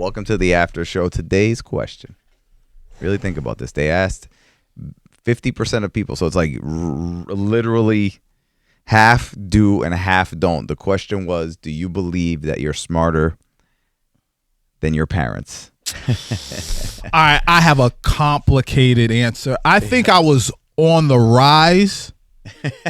Welcome to the after show. Today's question. Really think about this. They asked 50% of people, so it's like literally half do and half don't. The question was, do you believe that you're smarter than your parents? I have a complicated answer. I think I was on the rise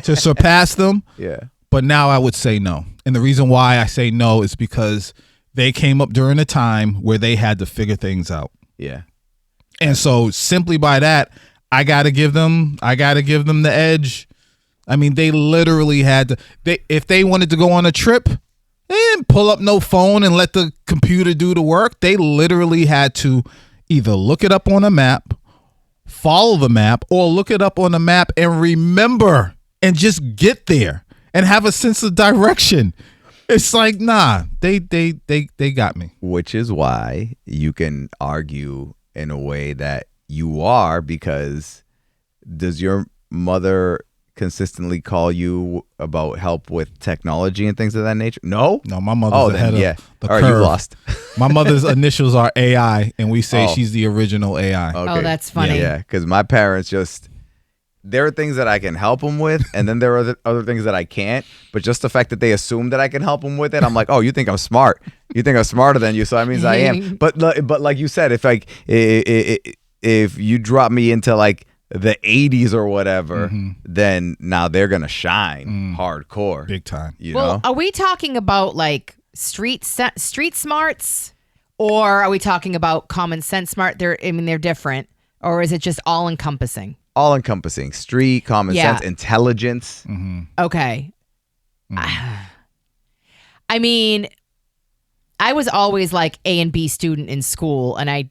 to surpass them. Yeah. But now I would say no. And the reason why I say no is because they came up during a time where they had to figure things out. Yeah. And so simply by that, I got to give them the edge. I mean, they literally had to, if they wanted to go on a trip, they didn't pull up no phone and let the computer do the work. They literally had to either look it up on a map, follow the map, or look it up on the map and remember and just get there and have a sense of direction. It's like, nah, they got me. Which is why you can argue in a way that you are, because does your mother consistently call you about help with technology and things of that nature? No, my mother's ahead of the curve. All right, you lost. My mother's initials are AI, and we say she's the original AI. Okay. Oh, that's funny. Yeah, because my parents there are things that I can help them with, and then there are other things that I can't. But just the fact that they assume that I can help them with it, I'm like, oh, you think I'm smart? You think I'm smarter than you? So that means I am. But like you said, if you drop me into like the 80s or whatever, then now they're gonna shine hardcore, big time. You know? Are we talking about like street smarts, or are we talking about common sense smart? They're different, or is it just all encompassing? All encompassing, street, common sense, intelligence. Okay. I mean, I was always like A and B student in school, and I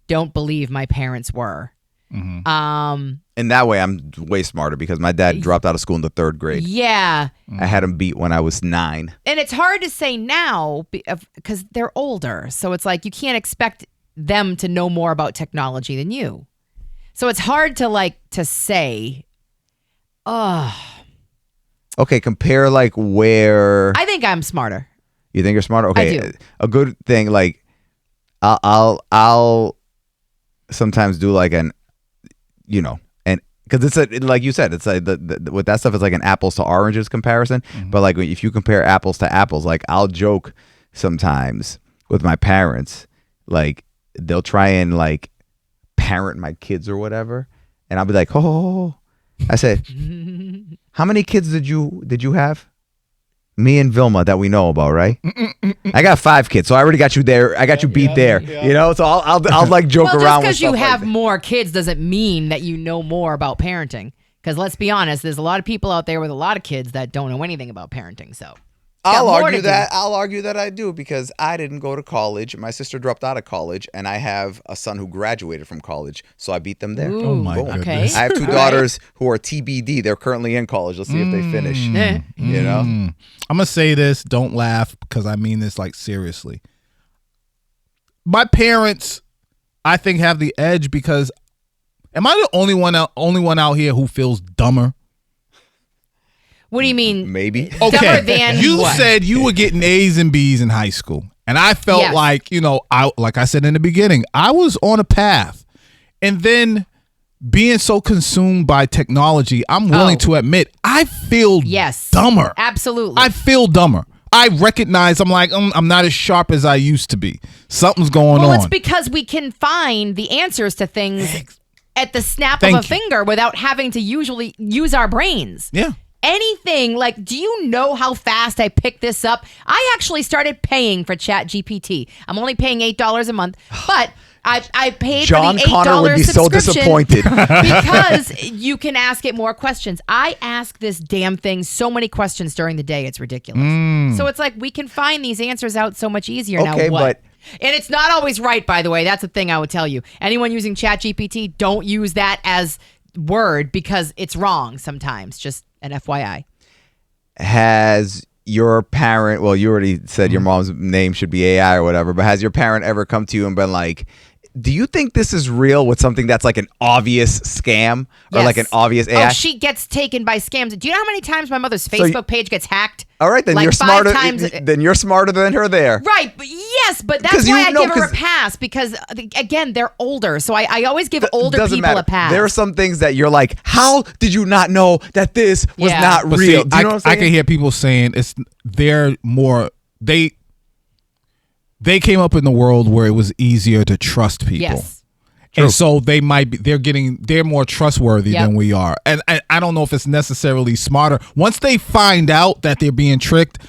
don't believe my parents were. In that way, I'm way smarter because my dad dropped out of school in the 3rd grade. Yeah. I had him beat when I was 9. And it's hard to say now because they're older. So it's like you can't expect them to know more about technology than you. So it's hard to say, Okay, compare like where. I think I'm smarter. You think you're smarter? Okay, I do. A good thing, like I'll sometimes do like and because it's like you said, it's like with that stuff, it's like an apples to oranges comparison. But like if you compare apples to apples, like I'll joke sometimes with my parents, like they'll try and like parent my kids or whatever, and I'll be like, oh, I said, how many kids did you have? Me and Vilma that we know about, right? I got 5 kids, so I already got you there. I got you beat there, you know. So I'll like joke around. Just because you have more kids doesn't mean that you know more about parenting. Because let's be honest, there's a lot of people out there with a lot of kids that don't know anything about parenting. So I'll argue that I do, because I didn't go to college. My sister dropped out of college, and I have a son who graduated from college, so I beat them there. Ooh, Oh my goodness. okay. I have 2 daughters who are TBD. They're currently in college. Let's see if they finish. You know? I'm going to say this. Don't laugh, because I mean this like seriously. My parents, I think, have the edge because am I the only one out here who feels dumber? What do you mean? Maybe. Okay. Dumber than You what? said you were getting A's and B's in high school. And I felt Yes. like, like I said in the beginning, I was on a path. And then being so consumed by technology, I'm willing to admit I feel dumber. Absolutely. I feel dumber. I recognize I'm not as sharp as I used to be. Something's going on. Well, it's because we can find the answers to things at the snap of a finger without having to usually use our brains. Yeah. Anything like, do you know how fast I picked this up? I actually started paying for ChatGPT. I'm only paying $8 a month, but I paid John for the $8 Connor would be so subscription disappointed because you can ask it more questions. I ask this damn thing so many questions during the day. It's ridiculous. So it's like we can find these answers out so much easier now. Okay, but and it's not always right, by the way. That's the thing I would tell you. Anyone using ChatGPT, don't use that as word because it's wrong sometimes. Just an FYI. has your parent, well, you already said your mom's name should be AI or whatever, but has your parent ever come to you and been like, Do you think this is real with something that's like an obvious scam or like an obvious AI? Oh, she gets taken by scams. Do you know how many times my mother's Facebook page gets hacked? All right, then like you're 5 smarter. times. Then you're smarter than her there. Right, but but that's why I give her a pass because again, they're older. So I always give older people matter. a pass. There are some things that you're like, how did you not know that this was not but real? See, Do you know what I'm saying? I can hear people saying they came up in the world where it was easier to trust people. Yes. And so they're more trustworthy than we are. And I don't know if it's necessarily smarter. Once they find out that they're being tricked,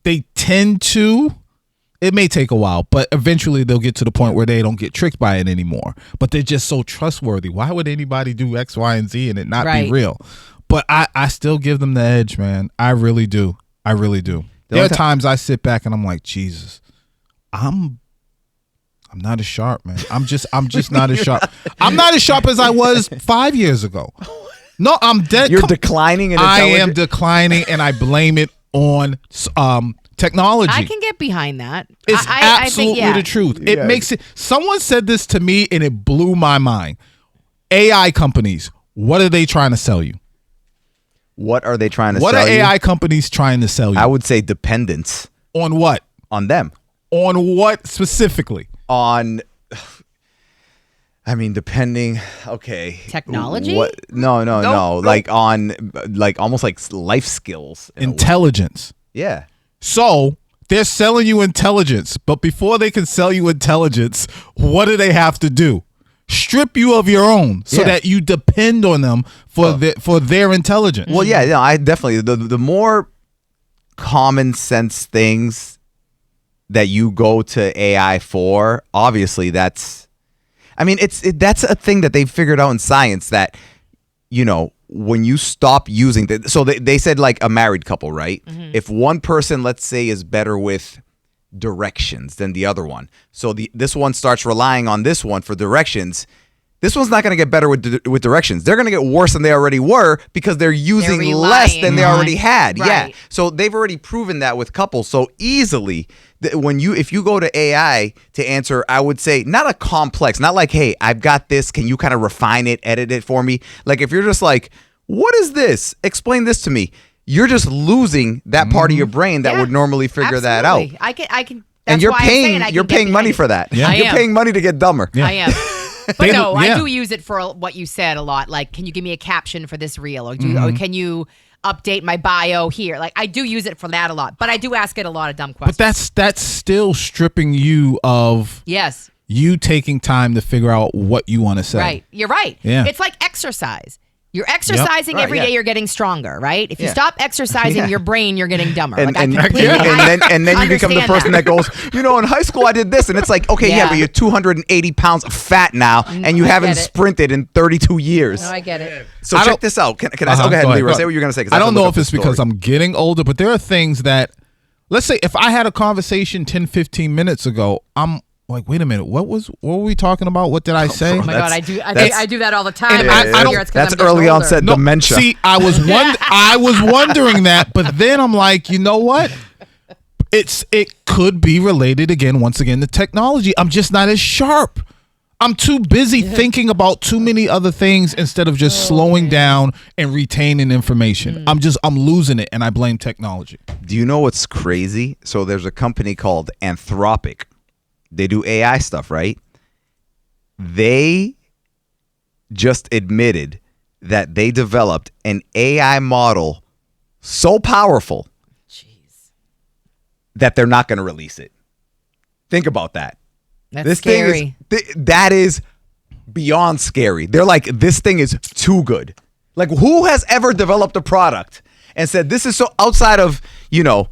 they tend to, it may take a while, but eventually they'll get to the point where they don't get tricked by it anymore. But they're just so trustworthy. Why would anybody do X, Y, and Z and it not be real? But I still give them the edge, man. I really do. I really do. There are times I sit back and I'm like, Jesus, I'm not as sharp, man. I'm just not as sharp. I'm not as sharp as I was 5 years ago. No, I'm dead. You're declining in I intelligence. am declining, and I blame it on technology. I can get behind that. It's absolutely I think, the truth. It makes it. Someone said this to me, and it blew my mind. AI companies, what are they trying to sell you? What are they trying to What sell are you? AI companies trying to sell you? I would say dependence. On what? On them. On what specifically? On, I mean, depending. Okay. Technology? What? No. Like on, like almost like life skills. Intelligence. Yeah. So they're selling you intelligence, but before they can sell you intelligence, what do they have to do? Strip you of your own so that you depend on them for their intelligence. Well, yeah, I definitely the more common sense things that you go to AI for, obviously that's that's a thing that they've figured out in science that, you know, when you stop using so they said like a married couple, right? Mm-hmm. If one person, let's say, is better with directions than the other one, so this one starts relying on this one for directions, this one's not going to get better with directions. They're going to get worse than they already were because they're using less than they already had. Right. Yeah. So they've already proven that with couples so easily. If you go to AI to answer, I would say not a complex, not like, hey, I've got this, can you kind of refine it, edit it for me? Like if you're just like, what is this? Explain this to me. You're just losing that part of your brain that would normally figure that out. I can. And you're paying money for that. Yeah. You're paying money to get dumber. Yeah. I am. But no, I do use it for what you said a lot. Like, can you give me a caption for this reel? Or can you update my bio here? Like, I do use it for that a lot. But I do ask it a lot of dumb questions. But that's still stripping you of you taking time to figure out what you want to say. Right. You're right. Yeah. It's like exercise. You're exercising every day. You're getting stronger, right? If you stop exercising your brain, you're getting dumber. And then you become the person that goes, you know, in high school I did this, and it's like, okay, but you're 280 pounds fat now, and you haven't sprinted in 32 years. No, I get it. So check this out. Can I go ahead, Leroy? Say what you're gonna say. I don't know if it's because I'm getting older, but there are things that, let's say, if I had a conversation 10, 15 minutes ago, I'm like, wait a minute, what were we talking about? What did I say? Oh my God, I do that all the time. That's early onset dementia. See, I was wondering that, but then I'm like, you know what? It could be related once again to technology. I'm just not as sharp. I'm too busy thinking about too many other things instead of just slowing down and retaining information. I'm losing it, and I blame technology. Do you know what's crazy? So there's a company called Anthropic. They do AI stuff, right? They just admitted that they developed an AI model so powerful that they're not going to release it. Think about that. That's scary. That is beyond scary. They're like, this thing is too good. Like, who has ever developed a product and said, this is so outside of, you know,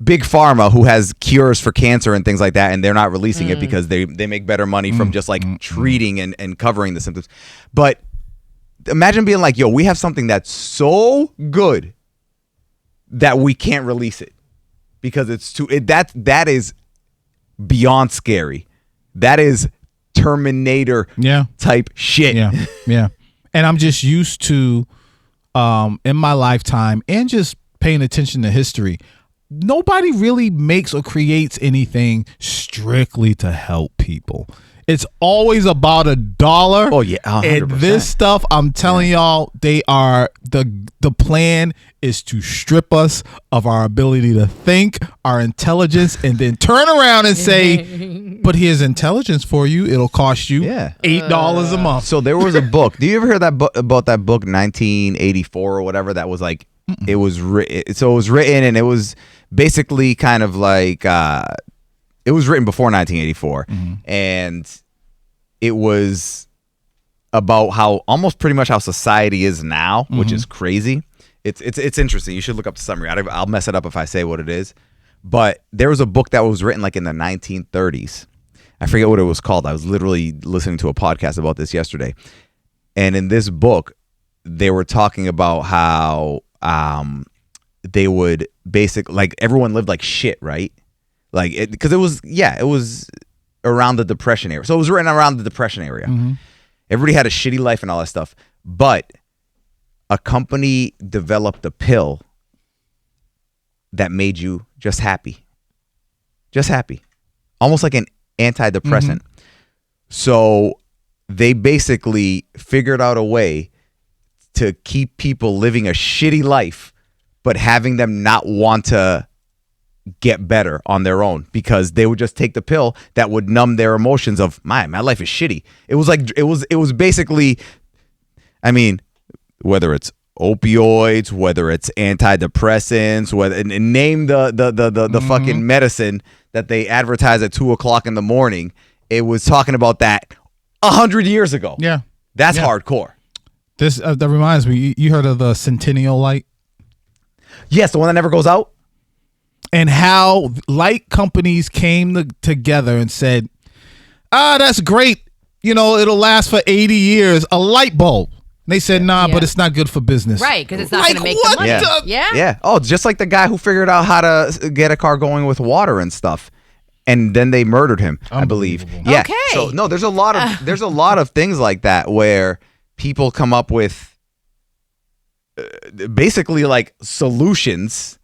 Big Pharma, who has cures for cancer and things like that, and they're not releasing it because they make better money from just like treating and covering the symptoms. But imagine being like, yo, we have something that's so good that we can't release it because it's too that is beyond scary. That is Terminator type shit. Yeah. And I'm just used to in my lifetime and just paying attention to history, nobody really makes or creates anything strictly to help people. It's always about $1. Oh yeah, 100%. And this stuff, I'm telling y'all, they are the plan is to strip us of our ability to think, our intelligence, and then turn around and say, but here's intelligence for you. It'll cost you $8 a month. So there was a book. Do you ever hear that about that book 1984 or whatever? That was like it was written. So it was written, and it was basically kind of like it was written before 1984, and it was about how almost pretty much how society is now, which is crazy. It's interesting. You should look up the summary. I'll mess it up if I say what it is. But there was a book that was written like in the 1930s. I forget what it was called. I was literally listening to a podcast about this yesterday. And in this book, they were talking about how they would basically, like, everyone lived like shit, right? Like, because it was around the Depression era. So it was written around the Depression area. Everybody had a shitty life and all that stuff. But a company developed a pill that made you just happy. Just happy. Almost like an antidepressant. So they basically figured out a way to keep people living a shitty life, but having them not want to get better on their own, because they would just take the pill that would numb their emotions of my life is shitty. It was like it was basically, I mean, whether it's opioids, whether it's antidepressants, whether and name the fucking medicine that they advertise at 2:00 in the morning, it was talking about that 100 years ago. Yeah, that's hardcore. This that reminds me. You heard of the Centennial Light? Yes, the one that never goes out. And how light companies came together and said, that's great. You know, it'll last for 80 years. A light bulb. And they said, nah, but it's not good for business. Right, because it's not going to make the money. Yeah. Oh, just like the guy who figured out how to get a car going with water and stuff. And then they murdered him, I believe. Yeah. Okay. So no, there's a lot of things like that where people come up with basically like solutions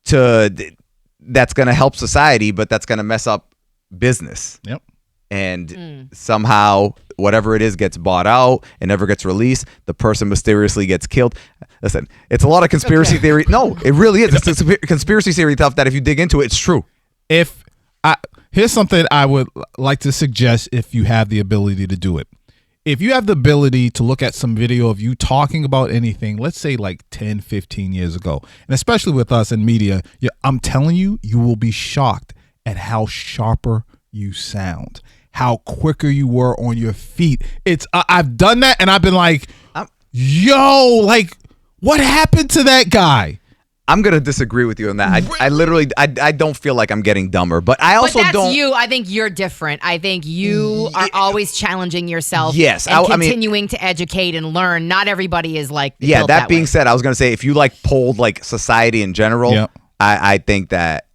that's going to help society, but that's going to mess up business. Yep. And somehow whatever it is gets bought out and never gets released. The person mysteriously gets killed. Listen, it's a lot of conspiracy theory. No, it really is. It's a conspiracy theory stuff that if you dig into it, it's true. Here's something I would like to suggest if you have the ability to do it. If you have the ability to look at some video of you talking about anything, let's say like 10, 15 years ago, and especially with us in media, I'm telling you, you will be shocked at how sharper you sound, how quicker you were on your feet. I've done that and I've been like, yo, like, what happened to that guy? I'm going to disagree with you on that. I literally don't feel like I'm getting dumber, but I also don't. You. I think you're different. I think you are always challenging yourself. Yes. And continuing to educate and learn. Not everybody is like, yeah, that being said, I was going to say, if you like polled like society in general, I think that,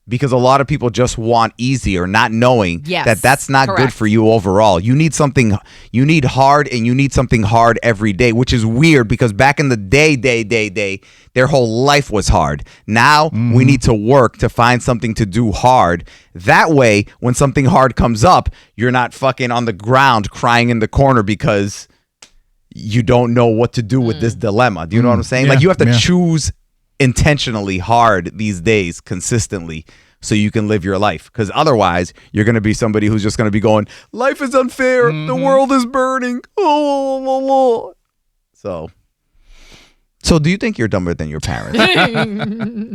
because a lot of people just want easy or not knowing that's not good for you overall. You need something, you need hard, and you need something hard every day, which is weird because back in the day, their whole life was hard. Now we need to work to find something to do hard. That way, when something hard comes up, you're not fucking on the ground crying in the corner because you don't know what to do with this dilemma. Do you know what I'm saying? Like you have to choose intentionally hard these days consistently so you can live your life, because otherwise you're going to be somebody who's just going to be going, life is unfair, the world is burning, so do you think you're dumber than your parents?